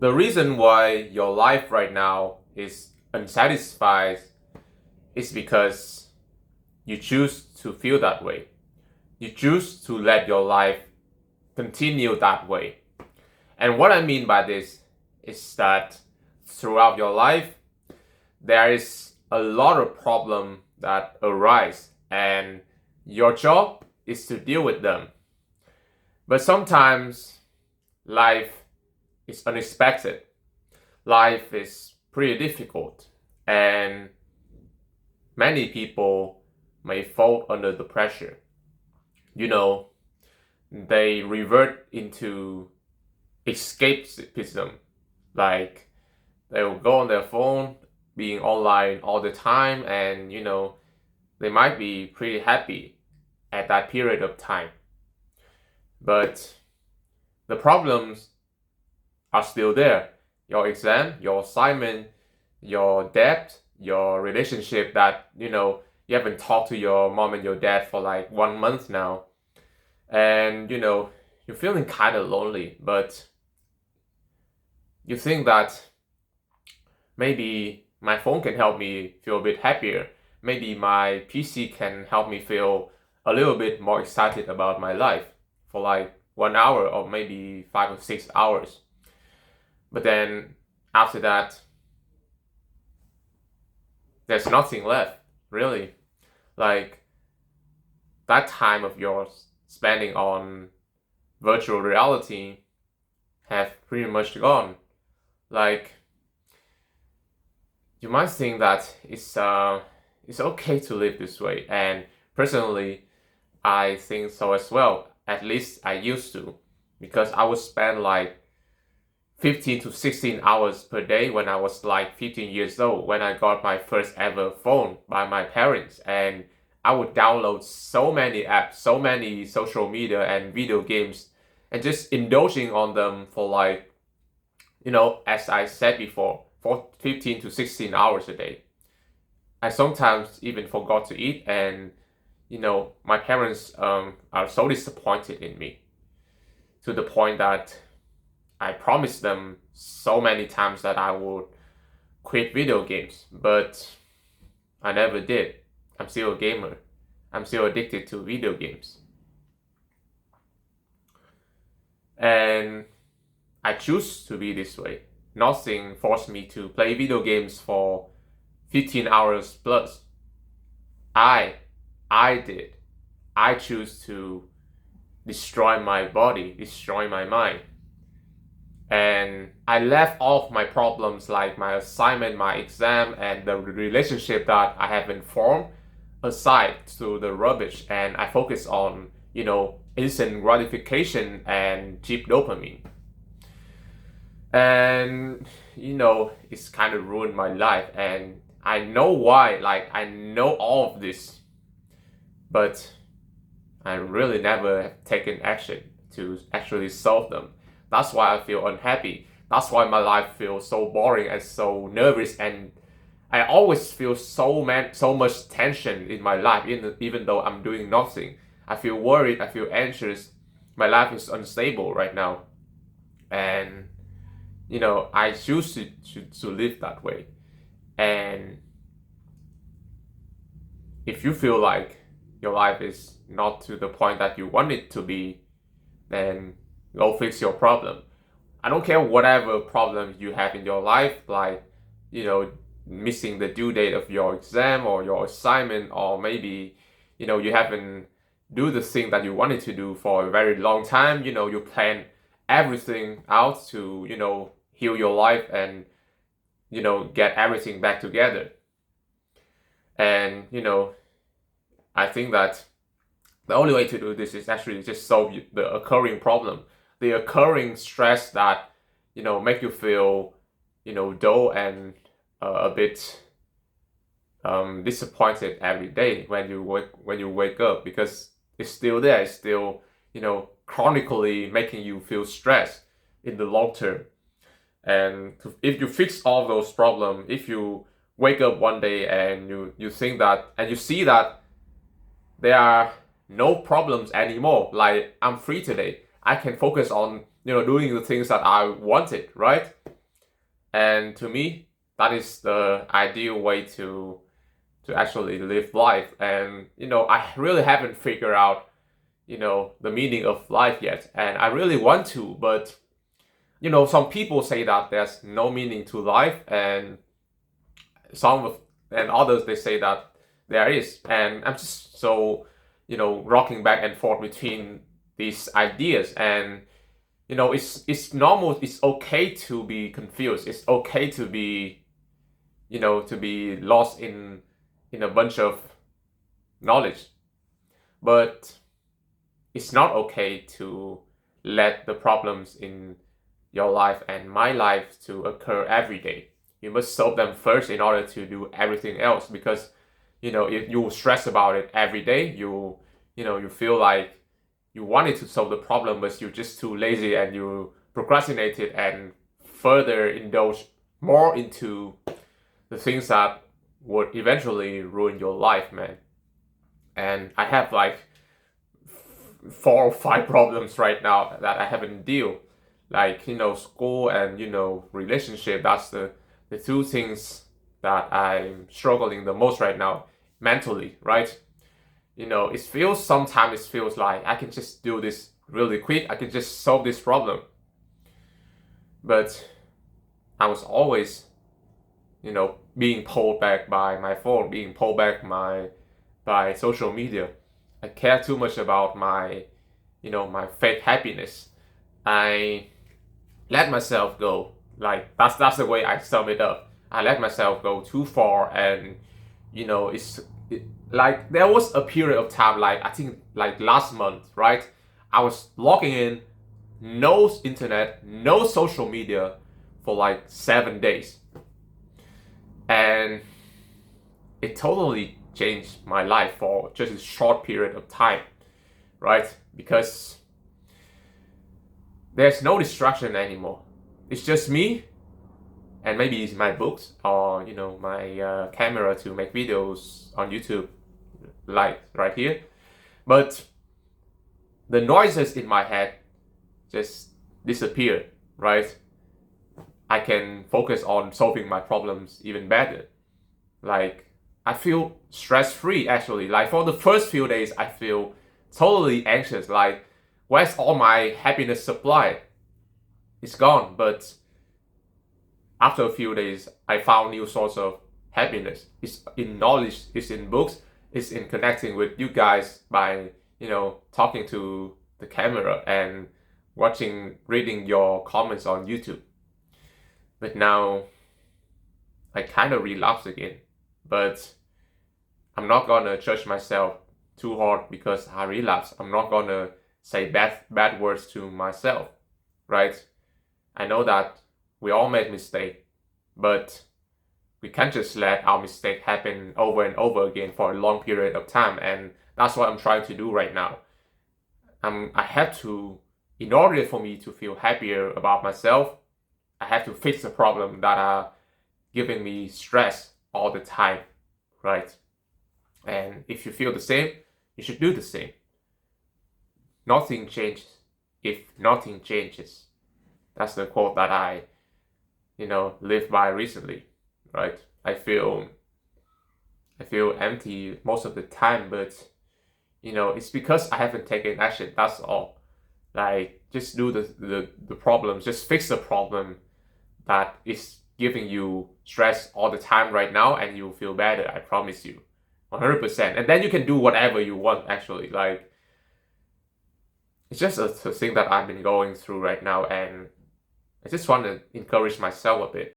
The reason why your life right now is unsatisfied is because you choose to feel that way. You choose to let your life continue that way. And what I mean by this is that throughout your life, there is a lot of problems that arise, and your job is to deal with them. But sometimes life is unexpected. Life is pretty difficult, and many people may fall under the pressure. You know, they revert into escapism. Like they will go on their phone, being online all the time, and they might be pretty happy at that period of time. But the problems are still there. Your exam, your assignment, your debt, your relationship that you haven't talked to your mom and your dad for like 1 month now, and you're feeling kind of lonely, but you think that maybe my phone can help me feel a bit happier. Maybe my PC can help me feel a little bit more excited about my life for like 1 hour or maybe 5 or 6 hours. But then after that, there's nothing left, really. Like that time of yours spending on virtual reality have pretty much gone. Like you might think that it's okay to live this way, and personally, I think so as well. At least I used to, because I would spend like 15 to 16 hours per day when I was like 15 years old, when I got my first ever phone by my parents. And I would download so many apps, so many social media and video games, and just indulging on them for like, as I said before, for 15 to 16 hours a day. I sometimes even forgot to eat, and my parents are so disappointed in me, to the point that I promised them so many times that I would quit video games, but I never did. I'm still a gamer. I'm still addicted to video games. And I choose to be this way. Nothing forced me to play video games for 15 hours plus. I did. I choose to destroy my body, destroy my mind. And I left all of my problems, like my assignment, my exam, and the relationship that I haven't formed, aside to the rubbish, and I focus on, instant gratification and cheap dopamine. And, it's kind of ruined my life, and I know why, like, I know all of this, but I really never have taken action to actually solve them. That's why I feel unhappy. That's why my life feels so boring and so nervous, and I always feel so much tension in my life, even though I'm doing nothing. I feel worried. I feel anxious. My life is unstable right now, and I choose to live that way. And if you feel like your life is not to the point that you want it to be, then go fix your problem. I don't care whatever problem you have in your life, like, missing the due date of your exam or your assignment, or maybe, you haven't do the thing that you wanted to do for a very long time. You plan everything out to, heal your life and, get everything back together. And, I think that the only way to do this is actually just solve the occurring problem, the occurring stress that make you feel dull and a bit disappointed every day when you wake up, because it's still there. It's still chronically making you feel stressed in the long term. And if you fix all those problems, if you wake up one day and you think that, and you see that there are no problems anymore, like I'm free today, I can focus on doing the things that I wanted, right? And to me, that is the ideal way to actually live life. And I really haven't figured out the meaning of life yet, and I really want to. But some people say that there's no meaning to life, and others, they say that there is. And I'm just so rocking back and forth between these ideas. And it's normal, it's okay to be confused, it's okay to be lost in a bunch of knowledge. But it's not okay to let the problems in your life and my life to occur every day. You must solve them first in order to do everything else. Because if you stress about it every day, you feel like you wanted to solve the problem, but you're just too lazy and you procrastinate it and further indulge more into the things that would eventually ruin your life, man. And I have like 4 or 5 problems right now that I haven't deal, like school and relationship. That's the 2 things that I'm struggling the most right now mentally, right? Sometimes it feels like I can just do this really quick, I can just solve this problem. But I was always being pulled back by my phone, being pulled back by social media. I care too much about my my fake happiness. I let myself go. Like that's the way I sum it up. I let myself go too far. And like there was a period of time, like I think like last month, right? I was logging in, no internet, no social media for like 7 days. And it totally changed my life for just a short period of time, right? Because there's no distraction anymore. It's just me, and maybe it's my books, or my camera to make videos on YouTube, like right here. But the noises in my head just disappeared, right? I can focus on solving my problems even better. Like I feel stress free actually. Like for the first few days, I feel totally anxious. Like where's all my happiness supply? It's gone. But after a few days, I found new source of happiness. It's in knowledge, it's in books, it's in connecting with you guys by talking to the camera and reading your comments on YouTube. But now I kind of relapse again. But I'm not gonna judge myself too hard because I relapse. I'm not gonna say bad words to myself, right? I know that we all make mistakes, but we can't just let our mistake happen over and over again for a long period of time. And that's what I'm trying to do right now. I have to, in order for me to feel happier about myself, I have to fix the problem that are giving me stress all the time, right? And if you feel the same, you should do the same. Nothing changes if nothing changes. That's the quote that I live by recently, right? I feel empty most of the time, but it's because I haven't taken action. That's all. Like just do the problems, just fix the problem that is giving you stress all the time right now, and you'll feel better. I promise you, 100%. And then you can do whatever you want. Actually, like it's just a thing that I've been going through right now, and I just want to encourage myself a bit.